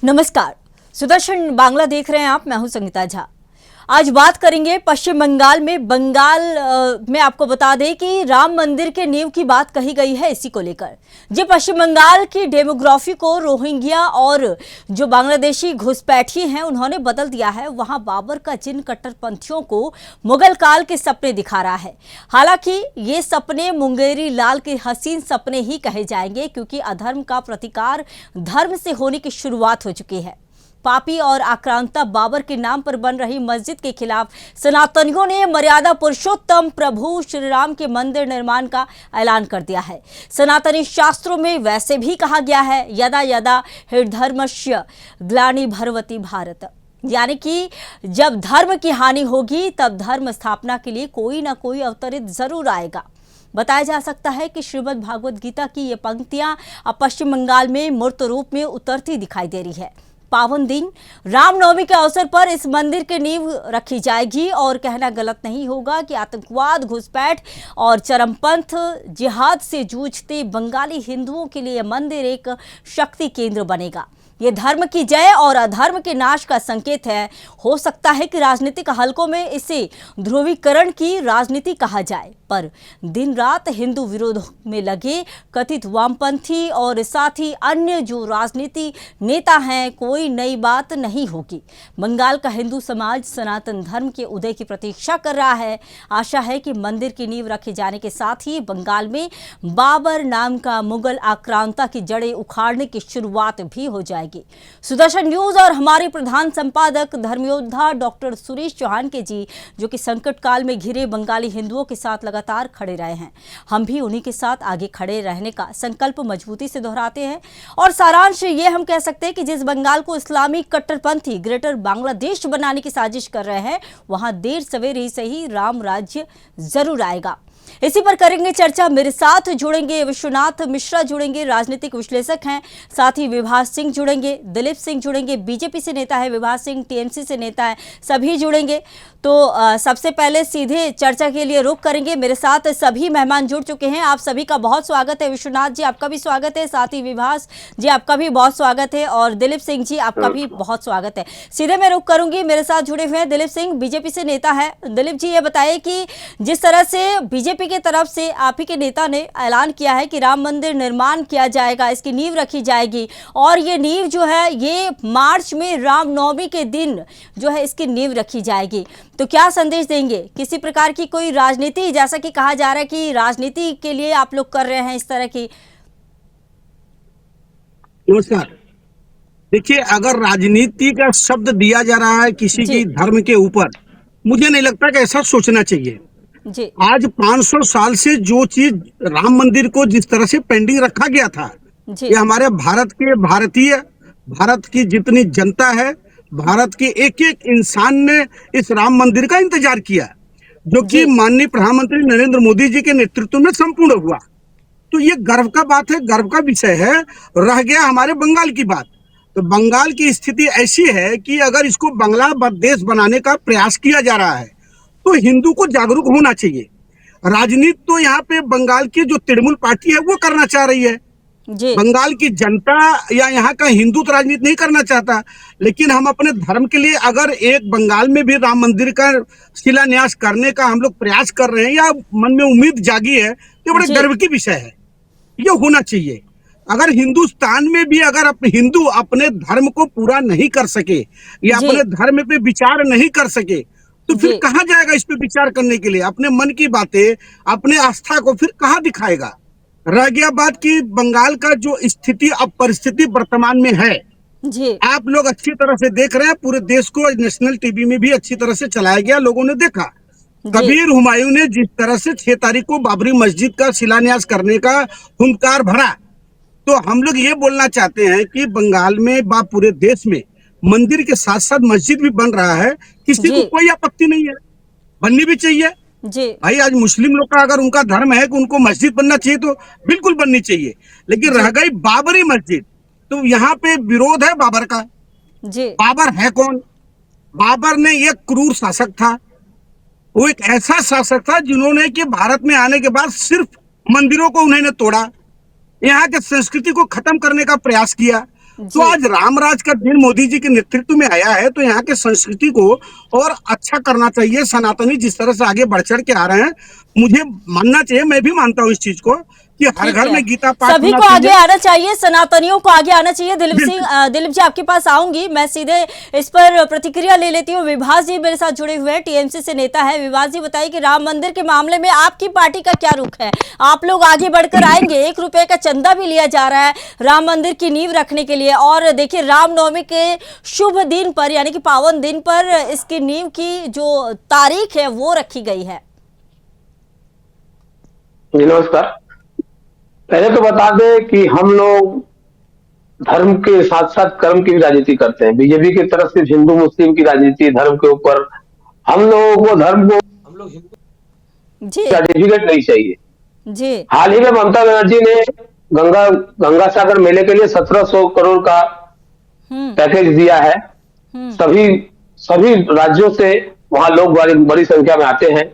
नमस्कार, सुदर्शन बांग्ला देख रहे हैं आप। मैं हूं संगीता झा। आज बात करेंगे पश्चिम बंगाल में आपको बता दें कि राम मंदिर के नींव की बात कही गई है। इसी को लेकर जो पश्चिम बंगाल की डेमोग्राफी को रोहिंग्या और जो बांग्लादेशी घुसपैठी हैं उन्होंने बदल दिया है। वहां बाबर का जिन कट्टरपंथियों को मुगल काल के सपने दिखा रहा है। हालांकि ये सपने मुंगेरी लाल के हसीन सपने ही कहे जाएंगे, क्योंकि अधर्म का प्रतिकार धर्म से होने की शुरुआत हो चुकी है। पापी और आक्रांता बाबर के नाम पर बन रही मस्जिद के खिलाफ सनातनियों ने मर्यादा पुरुषोत्तम प्रभु श्री राम के मंदिर निर्माण का ऐलान कर दिया है। सनातनी शास्त्रों में वैसे भी कहा गया है, यदा यदा हृधर्मस्य ग्लानि भरवती भारत, यानी कि जब धर्म की हानि होगी तब धर्म स्थापना के लिए कोई ना कोई अवतरित जरूर आएगा। बताया जा सकता है कि श्रीमद् भागवत गीता की ये पंक्तियां अब पश्चिम बंगाल में मूर्त रूप में उतरती दिखाई दे रही है। पावन दिन रामनवमी के अवसर पर इस मंदिर की नींव रखी जाएगी और कहना गलत नहीं होगा कि आतंकवाद, घुसपैठ और चरमपंथ जिहाद से जूझते बंगाली हिंदुओं के लिए मंदिर एक शक्ति केंद्र बनेगा। ये धर्म की जय और अधर्म के नाश का संकेत है। हो सकता है कि राजनीतिक हलकों में इसे ध्रुवीकरण की राजनीति कहा जाए, पर दिन रात हिंदू विरोध में लगे कथित वामपंथी और साथ ही अन्य जो राजनीति नेता हैं, कोई नई बात नहीं होगी। बंगाल का हिंदू समाज सनातन धर्म के उदय की प्रतीक्षा कर रहा है। आशा है कि मंदिर की नींव रखे जाने के साथ ही बंगाल में बाबर नाम का मुगल आक्रांता की जड़ें उखाड़ने की शुरुआत भी हो जाएगी। सुदर्शन न्यूज और हमारे प्रधान संपादक धर्मयोद्धा डॉक्टर सुरेश चौहान के जी, जो कि संकट काल में घिरे बंगाली हिंदुओं के साथ लगातार खड़े रहे हैं, हम भी उन्हीं के साथ आगे खड़े रहने का संकल्प मजबूती से दोहराते हैं। और सारांश ये हम कह सकते हैं कि जिस बंगाल को इस्लामी कट्टरपंथी ग्रेटर बांग्लादेश बनाने की साजिश कर रहे हैं, वहां देर सवेर ही सही राम राज्य जरूर आएगा। इसी पर करेंगे चर्चा। मेरे साथ जुड़ेंगे विश्वनाथ मिश्रा, जुड़ेंगे राजनीतिक विश्लेषक हैं, साथ ही विभास सिंह जुड़ेंगे, दिलीप सिंह जुड़ेंगे, बीजेपी से नेता है, विभास सिंह टीएमसी से नेता है, सभी जुड़ेंगे। तो सबसे पहले सीधे चर्चा के लिए रुख करेंगे। मेरे साथ सभी मेहमान जुड़ चुके हैं, आप सभी का बहुत स्वागत है। विश्वनाथ जी आपका भी स्वागत है, साथ ही विभास जी आपका भी बहुत स्वागत है, और दिलीप सिंह जी आपका भी बहुत स्वागत है। सीधे मैं रुख करूंगी, मेरे साथ जुड़े हुए हैं दिलीप सिंह, बीजेपी से नेता है। दिलीप जी ये बताइए कि जिस तरह से बीजेपी की तरफ से आप ही के नेता ने ऐलान किया है कि राम मंदिर निर्माण किया जाएगा, इसकी नींव रखी जाएगी, और ये नींव जो है ये मार्च में रामनवमी के दिन जो है इसकी नींव रखी जाएगी, तो क्या संदेश देंगे? किसी प्रकार की कोई राजनीति, जैसा कि कहा जा रहा है कि राजनीति के लिए आप लोग कर रहे हैं इस तरह की? नमस्कार। देखिए, अगर राजनीति का शब्द दिया जा रहा है किसी की धर्म के ऊपर, मुझे नहीं लगता कि ऐसा सोचना चाहिए जी। आज 500 साल से जो चीज राम मंदिर को जिस तरह से पेंडिंग रखा गया था, ये हमारे भारत की जितनी जनता है, भारत के एक एक इंसान ने इस राम मंदिर का इंतजार किया, जो कि माननीय प्रधानमंत्री नरेंद्र मोदी जी के नेतृत्व में संपूर्ण हुआ। तो ये गर्व का बात है, गर्व का विषय है। रह गया हमारे बंगाल की बात, तो बंगाल की स्थिति ऐसी है कि अगर इसको बांग्ला देश बनाने का प्रयास किया जा रहा है तो हिंदू को जागरूक होना चाहिए। राजनीति तो यहाँ पे बंगाल की जो तृणमूल पार्टी है वो करना चाह रही है, बंगाल की जनता या यहाँ का हिंदू तो राजनीति नहीं करना चाहता, लेकिन हम अपने धर्म के लिए अगर एक बंगाल में भी राम मंदिर का शिलान्यास करने का हम लोग प्रयास कर रहे हैं या मन में उम्मीद जागी है, तो बड़े गर्व की विषय है, ये होना चाहिए। अगर हिंदुस्तान में भी अगर हिंदू अपने धर्म को पूरा नहीं कर सके या अपने धर्म पे विचार नहीं कर सके, तो फिर कहाँ जाएगा इस पे विचार करने के लिए? अपने मन की बातें, अपने आस्था को फिर कहाँ दिखाएगा? रह गया बात कि बंगाल का जो स्थिति अब परिस्थिति वर्तमान में है, आप लोग अच्छी तरह से देख रहे हैं, पूरे देश को नेशनल टीवी में भी अच्छी तरह से चलाया गया, लोगों ने देखा। कबीर हुमायूं ने जिस तरह से 6 तारीख को बाबरी मस्जिद का शिलान्यास करने का हुंकार भरा, तो हम लोग ये बोलना चाहते हैं कि बंगाल में व पूरे देश में मंदिर के साथ साथ मस्जिद भी बन रहा है, किसी को कोई आपत्ति नहीं है, बननी भी चाहिए। भाई आज मुस्लिम लोग का अगर उनका धर्म है कि उनको मस्जिद बनना चाहिए तो बिल्कुल बननी चाहिए, लेकिन रह गई बाबरी मस्जिद, तो यहाँ पे विरोध है बाबर का। बाबर है कौन? बाबर ने एक क्रूर शासक था, वो एक ऐसा शासक था जिन्होंने कि भारत में आने के बाद सिर्फ मंदिरों को उन्होंने तोड़ा, यहाँ के संस्कृति को खत्म करने का प्रयास किया, तो जी आज रामराज का दिन मोदी जी के नेतृत्व में आया है, तो यहाँ के संस्कृति को और अच्छा करना चाहिए। सनातनी जिस तरह से आगे बढ़ चढ़ के आ रहे हैं, मुझे मानना चाहिए, मैं भी मानता हूँ इस चीज को कि हर ठीक घर है, में गीता पाठ सभी होना को आगे चाहिए। आना चाहिए, सनातनियों को आगे आना चाहिए। दिलीप सिंह, बिल्कुल। दिलीप जी आपके पास आऊंगी, मैं सीधे इस पर प्रतिक्रिया ले लेती हूँ। विभास जी मेरे साथ जुड़े हुए हैं, टीएमसी से नेता है। विभास जी बताइए कि राम मंदिर के मामले में आपकी पार्टी का क्या रुख है? आप लोग आगे बढ़कर आएंगे? 1 रुपए का चंदा भी लिया जा रहा है राम मंदिर की नींव रखने के लिए, और देखिए रामनवमी के शुभ दिन पर, यानी कि पावन दिन पर इसकी नींव की जो तारीख है वो रखी गई है। जी नमस्कार। पहले तो बता दें कि हम लोग धर्म के साथ साथ कर्म की भी राजनीति करते हैं। बीजेपी की तरफ सिर्फ हिंदू मुस्लिम की राजनीति धर्म के ऊपर, हम लोगों को धर्म को हम लोग हिंदू जी सर्टिफिकेट नहीं चाहिए। जी हाल ही में ममता बनर्जी ने गंगा गंगा सागर मेले के लिए 1700 करोड़ का हम्म पैकेज दिया है। हम्म सभी सभी राज्यों से वहां लोग बड़ी बड़ी संख्या में आते हैं।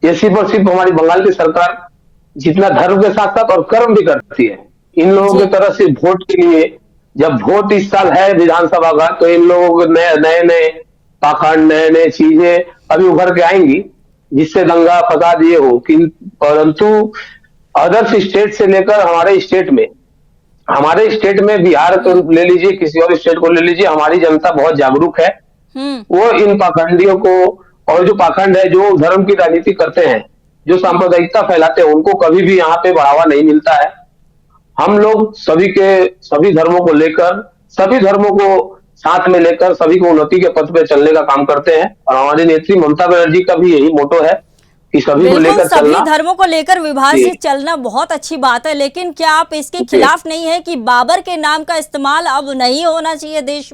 ये सिर्फ और सिर्फ हमारी बंगाल की सरकार जितना धर्म के साथ साथ और कर्म भी करती है। इन लोगों जी की तरफ से वोट के लिए, जब वोट इस साल है विधानसभा का, तो इन लोगों को नए नए नए पाखंड, नए नए चीजें अभी उभर के आएंगी, जिससे दंगा फसाद ये हो कि, परंतु अदर्स स्टेट से लेकर हमारे स्टेट में बिहार को ले लीजिए, किसी और स्टेट को ले लीजिए, हमारी जनता बहुत जागरूक है। हम्म वो इन पाखंडियों को, और जो पाखंड है, जो धर्म की राजनीति करते हैं, जो सांप्रदायिकता फैलाते हैं, उनको कभी भी यहाँ पे बढ़ावा नहीं मिलता है। हम लोग सभी धर्मों को लेकर, सभी धर्मों को साथ में लेकर सभी को उन्नति के पथ पे चलने का काम करते हैं। और हमारी नेत्री ममता बनर्जी का भी यही मोटो है कि सभी को बिल्कुल, लेकर सभी चलना। धर्मों को लेकर विभास जी से चलना बहुत अच्छी बात है, लेकिन क्या आप इसके जी खिलाफ नहीं है कि बाबर के नाम का इस्तेमाल अब नहीं होना चाहिए देश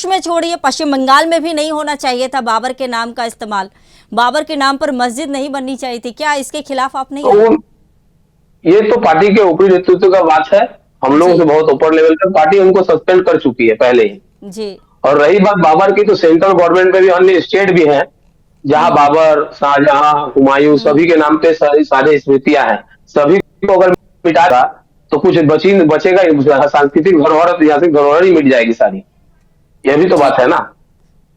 में छोड़िए, पश्चिम बंगाल में भी नहीं होना चाहिए था बाबर के नाम का इस्तेमाल। बाबर के नाम पर मस्जिद नहीं बननी चाहिए थी, क्या इसके खिलाफ आप नहीं तो है? ये तो पार्टी के ऊपरी नेतृत्व का बात है। हम लोगों जी से बहुत ऊपर लेवल पर पार्टी उनको सस्पेंड कर चुकी है पहले ही। जी और रही बात बाबर की, तो सेंट्रल गवर्नमेंट में भी अन्य स्टेट भी हैं जहां हम्म बाबर, शाहजहां, हुमायूं हम्म सभी के नाम पे सारे स्मृतियां हैं। सभी को अगर मिटाएगा तो कुछ बचेगा ही, सांस्कृतिक धरोहर, ऐतिहासिक धरोहर ही मिट जाएगी सारी। यह भी तो बात ठीक है ना।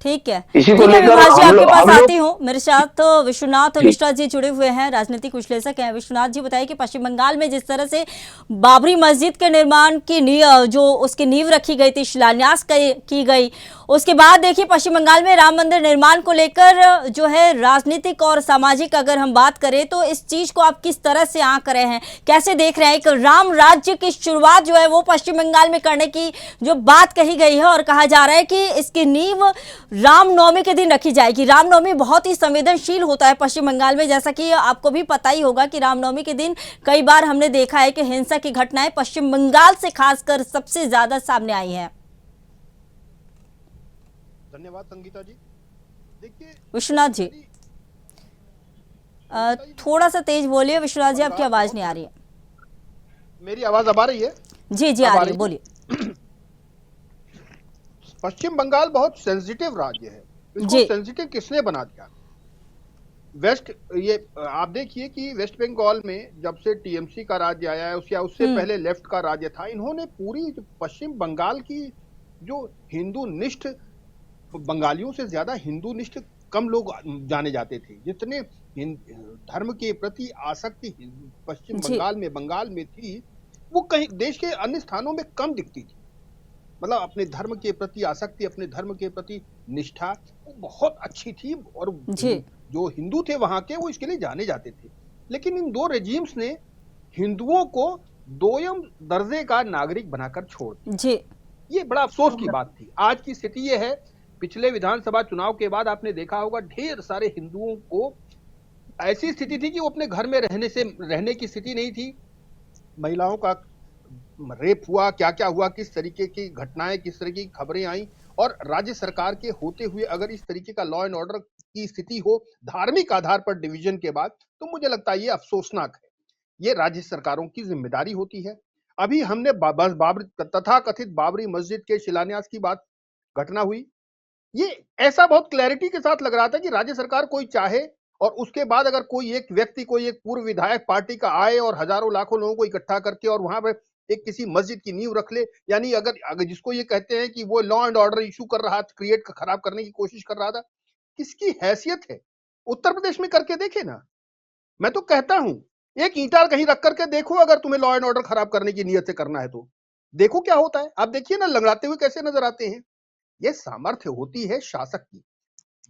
ठीक है, इसी को ठीक है। लेकर विभास जी आपके पास हम लोग आती हूँ, मेरे साथ विश्वनाथ जी मिश्रा जी जुड़े हुए हैं, राजनीतिक विश्लेषक हैं। विश्वनाथ जी बताइए कि पश्चिम बंगाल में जिस तरह से बाबरी मस्जिद के निर्माण की जो उसकी नींव रखी गई थी, शिलान्यास की गई, उसके बाद देखिए पश्चिम बंगाल में राम मंदिर निर्माण को लेकर जो है राजनीतिक और सामाजिक अगर हम बात करें तो इस चीज को आप किस तरह से आंक रहे हैं, कैसे देख रहे हैं? एक राम राज्य की शुरुआत जो है वो पश्चिम बंगाल में करने की जो बात कही गई है, और कहा जा रहा है कि इसकी नींव रामनवमी के दिन रखी जाएगी। रामनवमी बहुत ही संवेदनशील होता है पश्चिम बंगाल में, जैसा कि आपको भी पता ही होगा कि रामनवमी के दिन कई बार हमने देखा है कि हिंसा की घटनाएं पश्चिम बंगाल से खासकर सबसे ज्यादा सामने आई हैं। धन्यवाद संगीता जी। देखिए विश्वनाथ जी थोड़ा सा तेज बोलिए विश्वनाथ जी, आपकी आवाज नहीं आ रही है। मेरी आवाज अब आ रही है? जी जी अब आ रही है, बोलिए। पश्चिम बंगाल बहुत सेंसिटिव राज्य है। इसको जी सेंसिटिव किसने बना दिया? ये आप देखिए कि वेस्ट बंगाल में जब से टीएमसी का राज्य आया है, उससे पहले लेफ्ट का राज्य था, इन्होंने पूरी पश्चिम बंगाल की जो हिंदू निष्ठ, बंगालियों से ज्यादा हिंदू निष्ठ कम लोग जाने जाते थे। जितने धर्म के प्रति आसक्ति पश्चिम बंगाल में थी, वो कहीं देश के अन्य स्थानों में कम दिखती थी। मतलब अपने धर्म के प्रति आसक्ति, अपने धर्म के प्रति निष्ठा वो बहुत अच्छी थी, और जो हिंदू थे वहां के वो इसके लिए जाने जाते थे। लेकिन इन दो रेजिम्स ने हिंदुओं को दोयम दर्जे का नागरिक बनाकर छोड़ दिया। ये बड़ा अफसोस की बात थी। आज की स्थिति ये है, पिछले विधानसभा चुनाव के बाद आपने देखा होगा ढेर सारे हिंदुओं को ऐसी स्थिति थी कि वो अपने घर में रहने की स्थिति नहीं थी। महिलाओं का रेप हुआ, क्या क्या हुआ, किस तरीके की घटनाएं, किस तरह की खबरें आई, और राज्य सरकार के होते हुए अगर इस तरीके का लॉ एंड ऑर्डर की स्थिति हो धार्मिक आधार पर डिवीजन के बाद, तो मुझे लगता है ये अफसोसनाक है। ये राज्य सरकारों की जिम्मेदारी होती है। अभी हमने तथा कथित बाबरी मस्जिद के शिलान्यास की बात घटना हुई, ये ऐसा बहुत क्लैरिटी के साथ लग रहा था कि राज्य सरकार कोई चाहे और उसके बाद अगर कोई एक व्यक्ति, कोई एक पूर्व विधायक पार्टी का आए और हजारों लाखों लोगों को इकट्ठा करके और वहां पर एक किसी मस्जिद की नींव रख ले, यानी अगर जिसको ये कहते हैं कि वो लॉ एंड ऑर्डर इशू कर रहा था, खराब करने की कोशिश कर रहा था, किसकी हैसियत है? उत्तर प्रदेश में करके देखे ना। मैं तो कहता हूं, एक ईंटा कहीं रख करके देखो, अगर तुम्हें लॉ एंड ऑर्डर खराब करने की नीयत से करना है तो देखो क्या होता है। आप देखिए ना, लंगड़ाते हुए कैसे नजर आते हैं। ये सामर्थ्य होती है शासक की।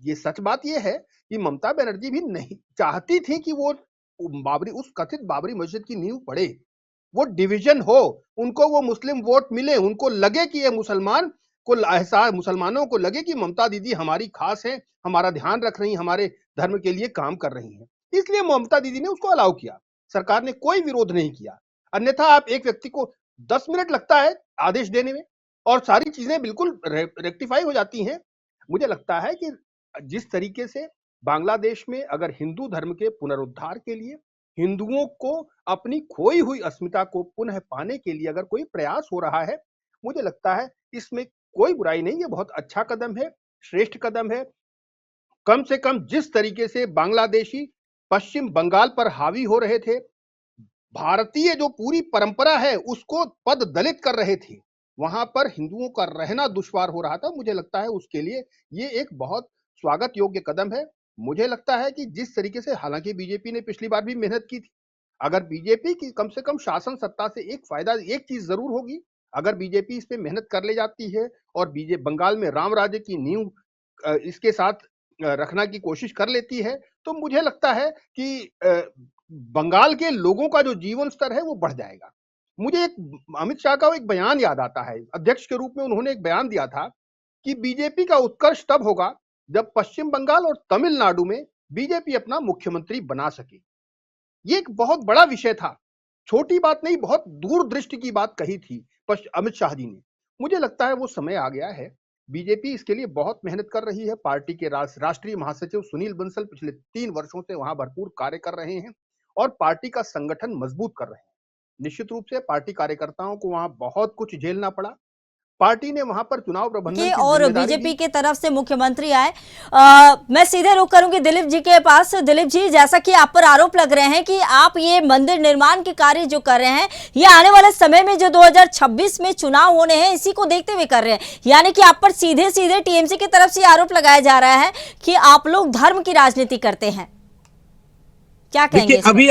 ये सच बात ये है कि ममता बनर्जी भी नहीं चाहती थी कि वो उस कथित बाबरी मस्जिद की नींव पड़े, वो डिवीजन हो, उनको वो मुस्लिम वोट मिले, उनको लगे कि ये मुसलमानों को लगे कि ममता दीदी हमारी खास है, हमारा ध्यान रख रही हैं, हमारे धर्म के लिए काम कर रही हैं। इसलिए ममता दीदी ने उसको अलाउ किया, सरकार ने कोई विरोध नहीं किया। अन्यथा आप एक व्यक्ति को 10 मिनट लगता है आदेश देने में और सारी चीजें बिल्कुल रेक्टिफाई हो जाती हैं। मुझे लगता है कि जिस तरीके से बांग्लादेश में अगर हिंदू धर्म के पुनरुद्धार के लिए, हिंदुओं को अपनी खोई हुई अस्मिता को पुनः पाने के लिए अगर कोई प्रयास हो रहा है, मुझे लगता है इसमें कोई बुराई नहीं। ये बहुत अच्छा कदम है, श्रेष्ठ कदम है। कम से कम जिस तरीके से बांग्लादेशी पश्चिम बंगाल पर हावी हो रहे थे, भारतीय जो पूरी परंपरा है उसको पद दलित कर रहे थे, वहां पर हिंदुओं का रहना दुश्वार हो रहा था। मुझे लगता है उसके लिए ये एक बहुत स्वागत योग्य कदम है। मुझे लगता है कि जिस तरीके से, हालांकि बीजेपी ने पिछली बार भी मेहनत की थी, अगर बीजेपी की कम से कम शासन सत्ता से एक फायदा, एक चीज जरूर होगी, अगर बीजेपी इस पे मेहनत कर ले जाती है और बंगाल में राम राज्य की नींव इसके साथ रखना की कोशिश कर लेती है, तो मुझे लगता है कि बंगाल के लोगों का जो जीवन स्तर है वो बढ़ जाएगा। मुझे एक अमित शाह का एक बयान याद आता है, अध्यक्ष के रूप में उन्होंने एक बयान दिया था कि बीजेपी का उत्कर्ष तब होगा जब पश्चिम बंगाल और तमिलनाडु में बीजेपी अपना मुख्यमंत्री बना सके। ये एक बहुत बड़ा विषय था, छोटी बात नहीं, बहुत दूरदृष्टि की बात कही थी अमित शाह जी ने। मुझे लगता है वो समय आ गया है। बीजेपी इसके लिए बहुत मेहनत कर रही है। पार्टी के राष्ट्रीय महासचिव सुनील बंसल पिछले 3 वर्षों से वहां भरपूर कार्य कर रहे हैं और पार्टी का संगठन मजबूत कर रहे हैं। निश्चित रूप से पार्टी कार्यकर्ताओं को वहां बहुत कुछ झेलना पड़ा। पार्टी ने वहां पर चुनाव प्रबंधन की और जिम्मेदारी बीजेपी ली। की तरफ से मुख्यमंत्री आए। मैं सीधे रुख करूंगी दिलीप जी के पास। दिलीप जी, जैसा कि आप पर आरोप लग रहे हैं कि आप ये मंदिर निर्माण के कार्य जो कर रहे हैं, ये आने वाले समय में जो 2026 में चुनाव होने हैं, इसी को देखते हुए कर रहे हैं, यानी कि आप पर सीधे सीधे टीएमसी की तरफ से आरोप लगाया जा रहा है कि आप लोग धर्म की राजनीति करते हैं। क्या कहेंगे? अभी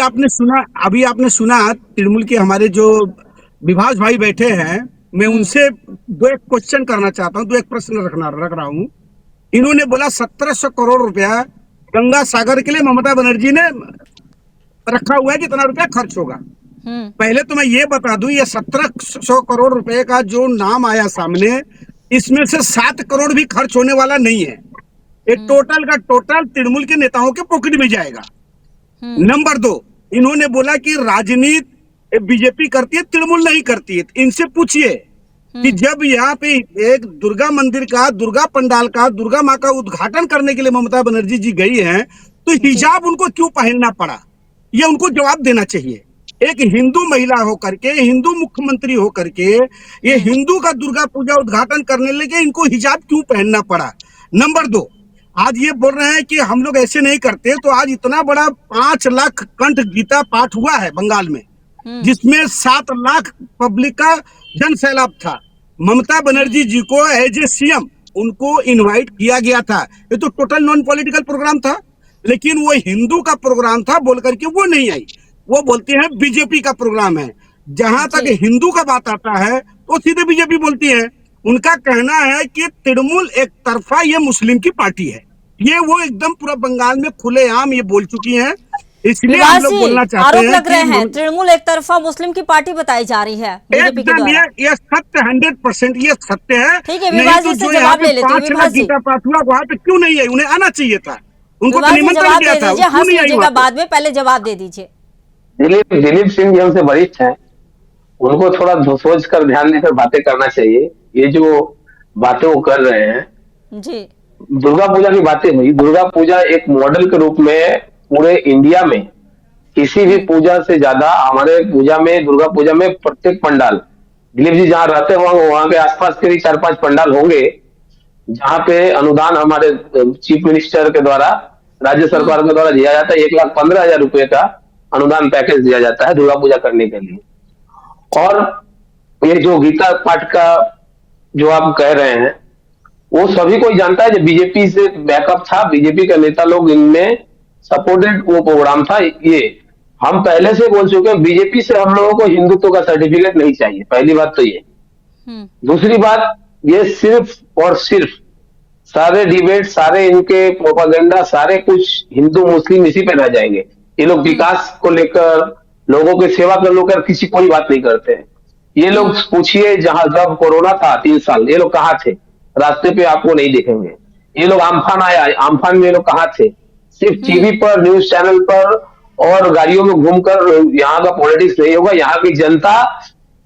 आपने सुना तृणमूल के हमारे जो विभास भाई बैठे हैं, मैं उनसे एक क्वेश्चन करना चाहता हूं, एक प्रश्न रख रहा हूं। इन्होंने बोला 1700 करोड़ रुपया गंगा सागर के लिए ममता बनर्जी ने रखा हुआ है, कितना रुपया खर्च होगा। पहले तो मैं ये बता दूं, ये 1700 करोड़ रुपए का जो नाम आया सामने, इसमें से 7 करोड़ भी खर्च होने वाला नहीं है। ये टोटल का टोटल तृणमूल के नेताओं के पॉकेट में जाएगा। नंबर 2, इन्होंने बोला कि राजनीति बीजेपी करती है, तृणमूल नहीं करती है। इनसे पूछिए कि जब यहाँ पे एक दुर्गा मंदिर का, दुर्गा पंडाल का, दुर्गा माँ का उद्घाटन करने के लिए ममता बनर्जी जी गई हैं, तो हिजाब उनको क्यों पहनना पड़ा? ये उनको जवाब देना चाहिए। एक हिंदू महिला होकर के, हिंदू मुख्यमंत्री होकर के, ये हिंदू का दुर्गा पूजा उद्घाटन करने लगे, इनको हिजाब क्यों पहनना पड़ा? नंबर 2, आज ये बोल रहे हैं कि हम लोग ऐसे नहीं करते, तो आज इतना बड़ा 5 लाख कंठ गीता पाठ हुआ है बंगाल में, जिसमें 7 लाख पब्लिक का जन सैलाब था। ममता बनर्जी जी को एज ए सीएम उनको इनवाइट किया गया था। ये तो टोटल नॉन पॉलिटिकल प्रोग्राम था, लेकिन वो हिंदू का प्रोग्राम था बोल करके वो नहीं आई। वो बोलते हैं बीजेपी का प्रोग्राम है। जहां तक हिंदू का बात आता है तो सीधे बीजेपी बोलती है। उनका कहना है कि तृणमूल एक तरफा ये मुस्लिम की पार्टी है। ये वो एकदम पूरा बंगाल में खुलेआम ये बोल चुकी हैं। इसलिए हम लोग बोलना चाहते आरोप हैं लग रहे हैं तृणमूल एक तरफा मुस्लिम की पार्टी बताई जा रही है बीजेपी के द्वारा। ये सत्य 100% ये सत्य है। ठीक है, विभास जी से जवाब ले लेते हैं। विभास जी, गीता पाठ हुआ वहां पे क्यों नहीं है? उन्हें आना चाहिए था, उनको विभास जी निमंत्रण जवाब दिया दे था, दीजिए, क्यों हंस नहीं आई लीजिएगा वहां पे? बाद में, पहले जवाब दे दीजिए। दिलीप सिंह जी हमसे वरिष्ठ हैं, उनको थोड़ा सोच कर ध्यान देकर बातें करना चाहिए। ये जो बातें वो कर रहे हैं, जी, दुर्गा पूजा की बातें हुई। दुर्गा पूजा एक मॉडल के रूप में पूरे इंडिया में किसी भी पूजा से ज्यादा हमारे पूजा में, दुर्गा पूजा में प्रत्येक पंडाल, दिलीप जी जहाँ रहते हैं वहां के आसपास के भी 4-5 पंडाल होंगे जहाँ पे अनुदान हमारे चीफ मिनिस्टर के द्वारा, राज्य सरकार के द्वारा दिया जाता है। 1,15,000 रुपए का अनुदान पैकेज दिया जाता है दुर्गा पूजा करने के लिए। और ये जो गीता पाठ का जो आप कह रहे हैं, वो सभी कोई जानता है। जब बीजेपी से बैकअप था, बीजेपी के नेता लोग इनमें सपोर्टेड वो प्रोग्राम था। ये हम पहले से बोल चुके हैं, बीजेपी से हम लोगों को हिंदुत्व का सर्टिफिकेट नहीं चाहिए। पहली बात तो ये। हम्म। दूसरी बात, ये सिर्फ और सिर्फ सारे डिबेट, सारे इनके प्रोपागेंडा, सारे कुछ हिंदू मुस्लिम इसी पे रह जाएंगे। ये लोग विकास को लेकर, लोगों की सेवा को लेकर किसी कोई बात नहीं करते हैं। ये लोग पूछिए, जहां जब कोरोना था 3 साल, ये लोग कहाँ थे? रास्ते पे आपको नहीं दिखेंगे। ये लोग आम्फान आया, आम्फान में ये लोग कहाँ थे? सिर्फ टीवी पर, न्यूज चैनल पर और गाड़ियों में घूमकर यहाँ का पॉलिटिक्स नहीं होगा। यहाँ की जनता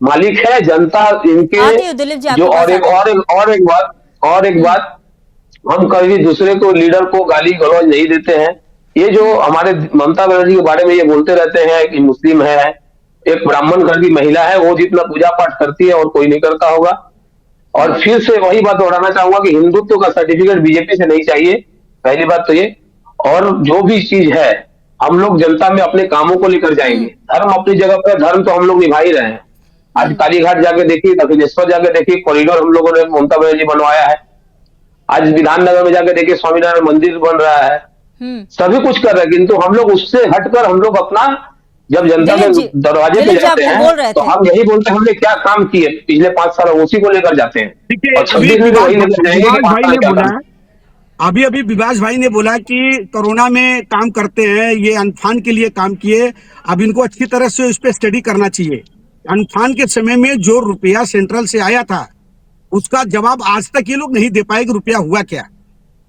मालिक है, जनता आती है इनके दिलीप जी, जो। आपके और पास एक आते हैं। और एक बात, हम कभी दूसरे को, लीडर को गाली गलौज नहीं देते हैं। ये जो हमारे ममता बनर्जी के बारे में ये बोलते रहते हैं कि मुस्लिम है, एक ब्राह्मण घर की महिला है, वो जितना पूजा पाठ करती है और कोई नहीं करता होगा। और फिर से वही बात दोहराना चाहूंगा कि हिंदुत्व का सर्टिफिकेट बीजेपी से नहीं चाहिए। पहली बात तो ये। और जो भी चीज है, हम लोग जनता में अपने कामों को लेकर जाएंगे। धर्म अपनी जगह पर, धर्म तो हम लोग निभा ही रहे हैं। आज कालीघाट जाके देखिए, दक्षिणेश्वर जाके देखिए, कॉरिडोर हम लोगों ने, ममता बनर्जी बनवाया है। आज विधाननगर में जाके देखिए, स्वामीनारायण मंदिर बन रहा है। सभी कुछ कर रहे हैं, किंतु हम लोग उससे हटकर हम लोग अपना, जब जनता के दरवाजे पे दिलीप जी, जाते आप बोल रहे हैं तो थे। हम यही बोलते हैं हमने क्या काम किए पिछले 5 साल, उसी को लेकर जाते हैं। देखिए, और 26 में भी वही लेकर जाएंगे कि विभास 5 भाई साल ने क्या बोला, काम। अभी विभास भाई ने बोला कि कोरोना में काम करते हैं, ये अनफान के लिए काम किए। अब इनको अच्छी तरह से इस पे स्टडी करना चाहिए। अनफान के समय में जो रुपया सेंट्रल से आया था, उसका जवाब आज तक ये लोग नहीं दे पाए कि रुपया हुआ क्या।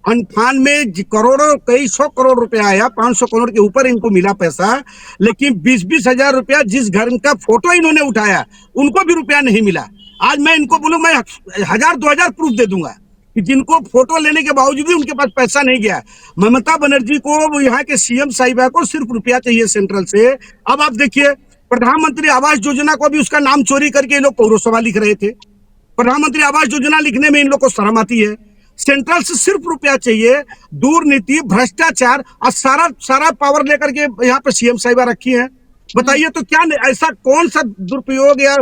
अनफान में करोड़ों, कई 100 करोड़ रुपया आया, 500 करोड़ के ऊपर इनको मिला पैसा, लेकिन 20-20 हजार रुपया जिस घर का फोटो इन्होंने उठाया, उनको भी रुपया नहीं मिला। आज मैं इनको बोलूं, मैं 1000-2000 प्रूफ दे दूंगा कि जिनको फोटो लेने के बावजूद भी उनके पास पैसा नहीं गया। ममता बनर्जी को, वो यहाँ के सीएम साहिबा को सिर्फ रुपया चाहिए सेंट्रल से। अब आप देखिए, प्रधानमंत्री आवास योजना को भी उसका नाम चोरी करके ये लोग पौरसभा लिख रहे थे। प्रधानमंत्री आवास योजना लिखने में इन लोग को शर्म आती है। सेंट्रल से सिर्फ रुपया चाहिए, दुर्नीति, भ्रष्टाचार और सारा पावर लेकर के यहाँ पे सीएम साहिबा रखी है। बताइए तो क्या ऐसा कौन सा दुरुपयोग या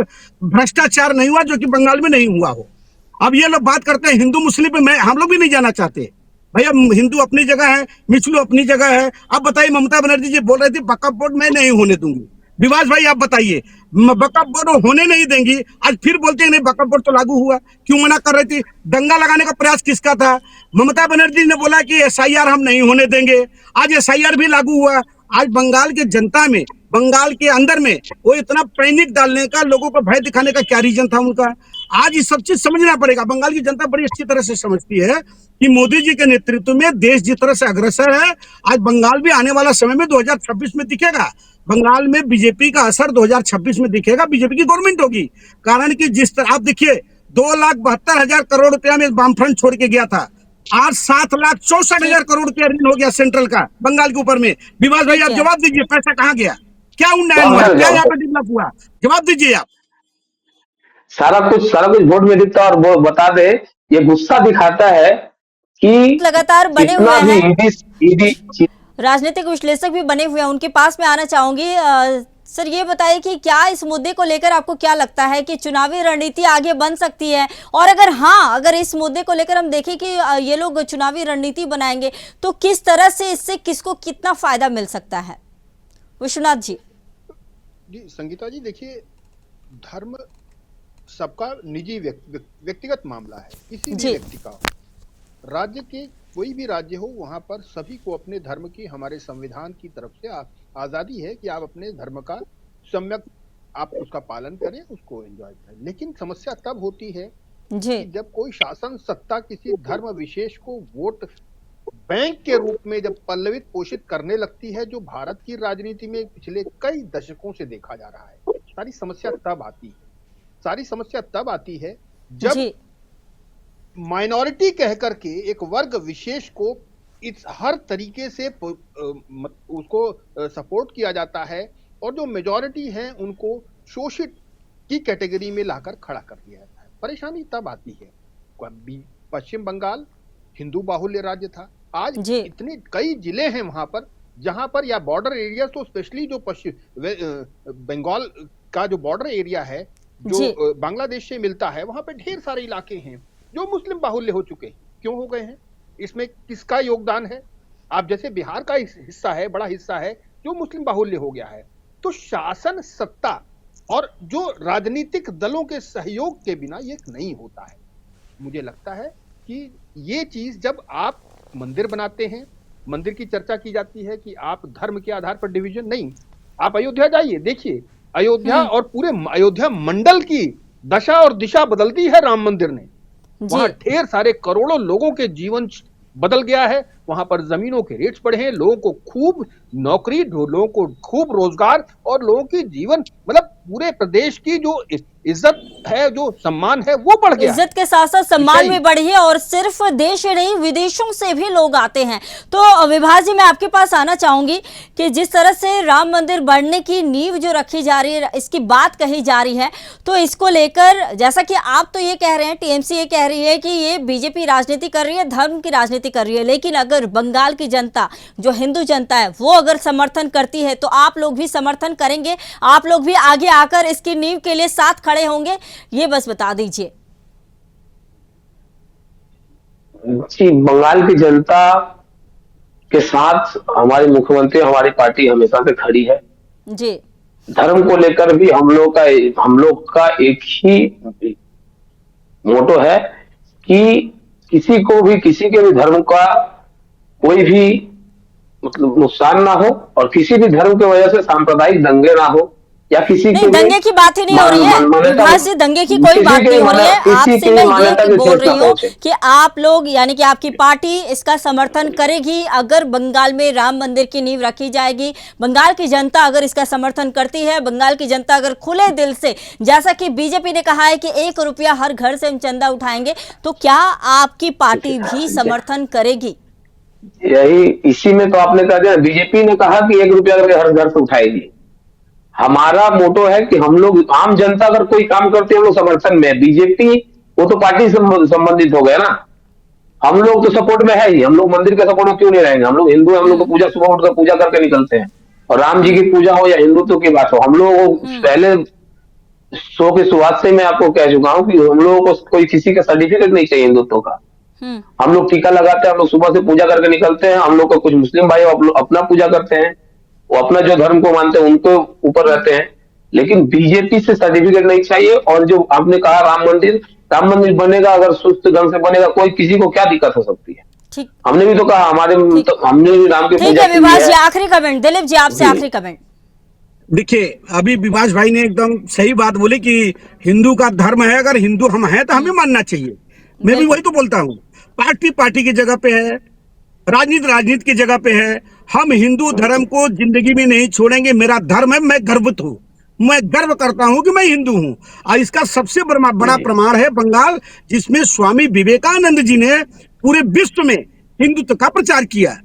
भ्रष्टाचार नहीं हुआ जो कि बंगाल में नहीं हुआ हो। अब ये लोग बात करते हैं हिंदू मुस्लिम पे, मैं हम लोग भी नहीं जाना चाहते भैया। हिंदू अपनी जगह है, मिचलू अपनी जगह है। अब बताइए, ममता बनर्जी जी बोल रही थी वक्फ बोर्ड मैं नहीं होने दूंगी। विभास भाई आप बताइए, वक्फ बोर्ड होने नहीं देंगी, आज फिर बोलते हैं नहीं वक्फ बोर्ड तो लागू हुआ, क्यों मना कर रही थी? दंगा लगाने का प्रयास किसका था? ममता बनर्जी ने बोला कि एसआईआर हम नहीं होने देंगे, आज एसआईआर भी लागू हुआ। आज बंगाल की जनता में, बंगाल के अंदर में वो इतना पैनिक डालने का, लोगों को भय दिखाने का क्या रीजन था उनका? आज ये सब चीज समझना पड़ेगा। बंगाल की जनता बड़ी अच्छी तरह से समझती है कि मोदी जी के नेतृत्व में देश जिस तरह से अग्रसर है, आज बंगाल भी आने वाला समय में 2026 में दिखेगा। बंगाल में बीजेपी का असर 2026 में दिखेगा, बीजेपी की गवर्नमेंट होगी। कारण कि जिस तरह आप देखिए, 2,72,000 करोड़ रुपया में वामफ्रंट छोड़ के गया था, आज 7,64,000 करोड़ रुपया ऋण हो गया सेंट्रल का बंगाल के ऊपर में। विभास भाई आप जवाब दीजिए, पैसा कहाँ गया? क्या उन्नयन हुआ? क्या यहाँ पे डेवलप हुआ? जवाब दीजिए आप। सारा कुछ वोट में दिखता है। और वो बता दे, ये गुस्सा दिखाता है कि लगातार बने हुए हैं, ईडी राजनीतिक विश्लेषक भी बने हुए हैं, उनके पास में आना चाहूंगी। सर ये बताइए कि क्या इस मुद्दे को लेकर आपको क्या लगता है कि चुनावी रणनीति आगे बन सकती है? और अगर हाँ, अगर इस मुद्दे को लेकर हम देखें कि ये लोग चुनावी रणनीति बनाएंगे तो किस तरह से इससे किसको कितना फायदा मिल सकता है? विश्वनाथ जी। जी संगीता जी, देखिए, धर्म सबका निजी व्यक्तिगत मामला है, किसी भी व्यक्ति का हो। राज्य के कोई भी राज्य हो, वहां पर सभी को अपने धर्म की, हमारे संविधान की तरफ से आजादी है कि आप अपने धर्म का सम्यक आप उसका पालन करें, उसको एंजॉय करें। लेकिन समस्या तब होती है कि जब कोई शासन सत्ता किसी धर्म विशेष को वोट बैंक के रूप में जब पल्लवित पोषित करने लगती है, जो भारत की राजनीति में पिछले कई दशकों से देखा जा रहा है। सारी समस्या तब आती है जब माइनॉरिटी कह करके एक वर्ग विशेष को इस हर तरीके से उसको सपोर्ट किया जाता है, और जो मेजॉरिटी है उनको शोषित की कैटेगरी में लाकर खड़ा कर दिया जाता है। परेशानी तब आती है। पश्चिम बंगाल हिंदू बाहुल्य राज्य था, आज इतने कई जिले हैं वहां पर जहां पर, या बॉर्डर एरिया, तो स्पेशली जो पश्चिम बंगाल का जो बॉर्डर एरिया है, जी। जो बांग्लादेश से मिलता है, वहां पे ढेर सारे इलाके हैं जो मुस्लिम बाहुल्य हो चुके हैं। क्यों हो गए हैं? इसमें किसका योगदान है? आप जैसे बिहार का हिस्सा है, बड़ा हिस्सा है जो मुस्लिम बाहुल्य हो गया है। तो शासन सत्ता और जो राजनीतिक दलों के सहयोग के बिना ये नहीं होता है। मुझे लगता है कि ये चीज जब आप मंदिर बनाते हैं, मंदिर की चर्चा की जाती है कि आप धर्म के आधार पर डिवीजन नहीं। आप अयोध्या जाइए, देखिए अयोध्या और पूरे अयोध्या मंडल की दशा और दिशा बदल दी है राम मंदिर ने। वहां जी। ढेर सारे करोड़ों लोगों के जीवन बदल गया है। वहां पर जमीनों के रेट्स बढ़े हैं, लोगों को खूब नौकरी, लोगों को खूब रोजगार और लोगों की जीवन मतलब पूरे प्रदेश की जो इज्जत है, जो सम्मान है, वो बढ़ गया है। इज्जत के साथ साथ सम्मान भी बढ़ी है और सिर्फ देश ही नहीं विदेशों से भी लोग आते हैं। तो विभास जी, मैं आपके पास आना चाहूंगी कि जिस तरह से राम मंदिर बढ़ने की नींव जो रखी जा रही है, इसकी बात कही जा रही है, तो इसको लेकर जैसा कि आप तो ये कह रहे हैं, टीएमसी ये कह रही है कि ये बीजेपी राजनीति कर रही है, धर्म की राजनीति कर रही है, लेकिन अगर बंगाल की जनता, जो हिंदू जनता है, वो अगर समर्थन करती है तो आप लोग भी समर्थन करेंगे? आप लोग भी आगे आकर इसकी नींव के लिए साथ खड़े होंगे? ये बस बता दीजिए। जी, बंगाल की जनता के साथ हमारे मुख्यमंत्री, हमारी पार्टी हमेशा से खड़ी है। जी। धर्म को लेकर भी हम लोग का एक ही मोटो है कि किसी को भी, किसी के भी धर्म का कोई भी मतलब नुकसान ना हो और किसी भी धर्म की वजह से सांप्रदायिक दंगे ना हो या किसी नहीं, के भी दंगे की बात ही नहीं हो रही है विभास जी, दंगे की कोई बात नहीं हो रही है। आपसे मैं ये बोल रही हूँ कि आप लोग यानी कि आपकी पार्टी इसका समर्थन करेगी अगर बंगाल में राम मंदिर की नींव रखी जाएगी? बंगाल की जनता अगर इसका समर्थन करती है, बंगाल की जनता अगर खुले दिल से, जैसा कि बीजेपी ने कहा है कि 1 रुपया हर घर से हम चंदा उठाएंगे, तो क्या आपकी पार्टी भी समर्थन करेगी? यही इसी में तो आपने कहा दिया, बीजेपी ने कहा कि 1 रुपया करके हर घर से उठाएगी। हमारा मोटो है कि हम लोग, आम जनता अगर कोई काम करते हैं हम लोग समर्थन में। बीजेपी वो तो पार्टी से संबंधित हो गया ना, हम लोग तो सपोर्ट में है ही। हम लोग मंदिर के सपोर्ट में क्यों नहीं रहेंगे? हम लोग हिंदू हैं, हम लोग तो पूजा, सुबह उठकर पूजा करके निकलते हैं। और राम जी की पूजा हो या हिंदुत्व की बात हो, हम लोग पहले शो की शुरुआत से मैं आपको कह चुका हूं कि हम लोगों को कोई किसी का सर्टिफिकेट नहीं चाहिए हिंदुत्व का। हम लोग टीका लगाते हैं, हम लोग सुबह से पूजा करके निकलते हैं। हम लोग को कुछ मुस्लिम भाई अपना पूजा करते हैं, वो अपना जो धर्म को मानते हैं उनको ऊपर रहते हैं, लेकिन बीजेपी से सर्टिफिकेट नहीं चाहिए। और जो आपने कहा राम मंदिर बनेगा, अगर सुस्त ढंग से बनेगा, कोई किसी को क्या दिक्कत हो सकती है? ठीक, हमने भी तो कहा, हमने भी राम की ठीक पूजा है की विभास है। जी, आखिरी कमेंट दिलीप जी, आपसे आखिरी कमेंट। देखिए, अभी विभास भाई ने एकदम सही बात बोली कि हिंदू का धर्म है, अगर हिंदू हम हैं तो हमें मानना चाहिए। मैं भी वही तो बोलता हूँ, पार्टी पार्टी की जगह पे है, राजनीति की जगह पे है। हम हिंदू धर्म को जिंदगी में नहीं छोड़ेंगे। मेरा धर्म है, मैं गर्वित हूँ, मैं गर्व करता हूं कि मैं हिंदू हूं। और इसका सबसे बड़ा प्रमाण है बंगाल, जिसमें स्वामी विवेकानंद जी ने पूरे विश्व में हिंदुत्व का प्रचार किया।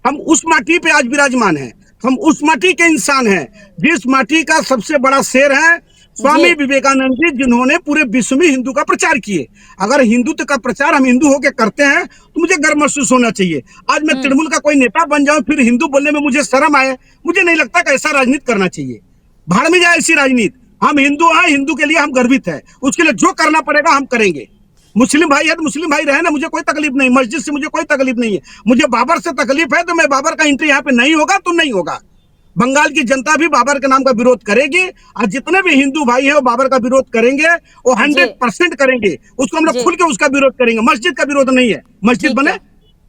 हम उस माटी पे आज विराजमान हैं, हम उस माटी के इंसान हैं, जिस माटी का सबसे बड़ा शेर है स्वामी विवेकानंद जी, जिन्होंने पूरे विश्व में हिंदू का प्रचार किए। अगर हिंदुत्व का प्रचार हम हिंदू होकर करते हैं तो मुझे गर्व महसूस होना चाहिए। आज मैं तृणमूल का कोई नेता बन जाऊं फिर हिंदू बोलने में मुझे शर्म आए, मुझे नहीं लगता कि ऐसा राजनीति करना चाहिए। भाड़ में जाए ऐसी राजनीति। हम हिंदू हैं, हिंदू के लिए हम गर्वित है, उसके लिए जो करना पड़ेगा हम करेंगे। मुस्लिम भाई है तो मुस्लिम भाई रहे ना, मुझे कोई तकलीफ नहीं, मस्जिद से मुझे कोई तकलीफ नहीं है। मुझे बाबर से तकलीफ है तो मैं बाबर का एंट्री यहाँ पे नहीं होगा तो नहीं होगा। बंगाल की जनता भी बाबर के नाम का विरोध करेगी और जितने भी हिंदू भाई हैं वो बाबर का विरोध करेंगे, वो 100% करेंगे। उसको हम लोग खुल के उसका विरोध करेंगे। मस्जिद का विरोध नहीं है, मस्जिद बने,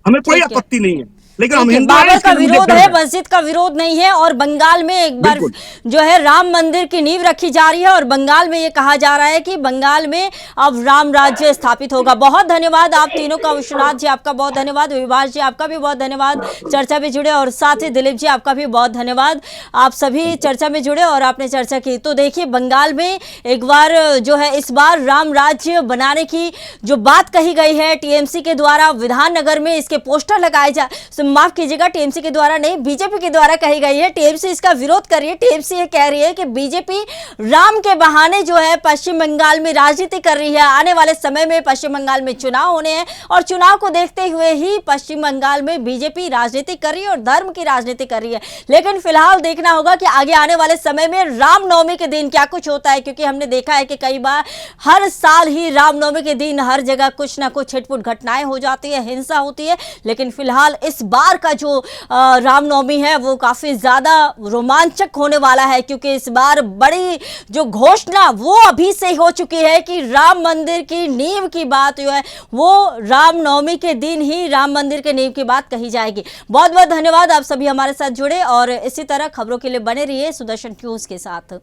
हमें कोई आपत्ति नहीं है, लेकिन हम हिंदू बाबर का विरोध है, मस्जिद का विरोध नहीं है। और बंगाल में एक बार जो है राम मंदिर की नींव रखी जा रही है और बंगाल में ये कहा जा रहा है कि बंगाल में अब राम राज्य स्थापित होगा। बहुत धन्यवाद आप तीनों का, विश्वनाथ जी आपका बहुत धन्यवाद, विभास जी आपका भी बहुत धन्यवाद, चर्चा में जुड़े, और साथ ही दिलीप जी आपका भी बहुत धन्यवाद, आप सभी चर्चा में जुड़े और आपने चर्चा की। तो देखिए, बंगाल में एक बार जो है इस बार राम राज्य बनाने की जो बात कही गई है टीएमसी के द्वारा, विधाननगर में इसके पोस्टर लगाए जा, माफ कीजिएगा, टीएमसी के द्वारा नहीं, बीजेपी के द्वारा कही गई है। टीएमसी इसका विरोध कर रही है। टीएमसी ये कह रही है कि बीजेपी राम के बहाने जो है पश्चिम बंगाल में राजनीति कर रही है। आने वाले समय में पश्चिम बंगाल में चुनाव होने हैं और चुनाव को देखते हुए ही पश्चिम बंगाल में बीजेपी राजनीति कर रही है और धर्म की राजनीति कर रही है। लेकिन फिलहाल देखना होगा कि आगे आने वाले समय में रामनवमी के दिन क्या कुछ होता है, क्योंकि हमने देखा है कि कई बार हर साल ही रामनवमी के दिन हर जगह कुछ ना कुछ छिटपुट घटनाएं हो जाती है, हिंसा होती है। लेकिन फिलहाल इस बार का जो रामनवमी है वो काफी ज्यादा रोमांचक होने वाला है, क्योंकि इस बार बड़ी जो घोषणा वो अभी से हो चुकी है कि राम मंदिर की नींव की बात जो है वो रामनवमी के दिन ही राम मंदिर के नींव की बात कही जाएगी। बहुत बहुत धन्यवाद, आप सभी हमारे साथ जुड़े और इसी तरह खबरों के लिए बने रहिए सुदर्शन न्यूज के साथ।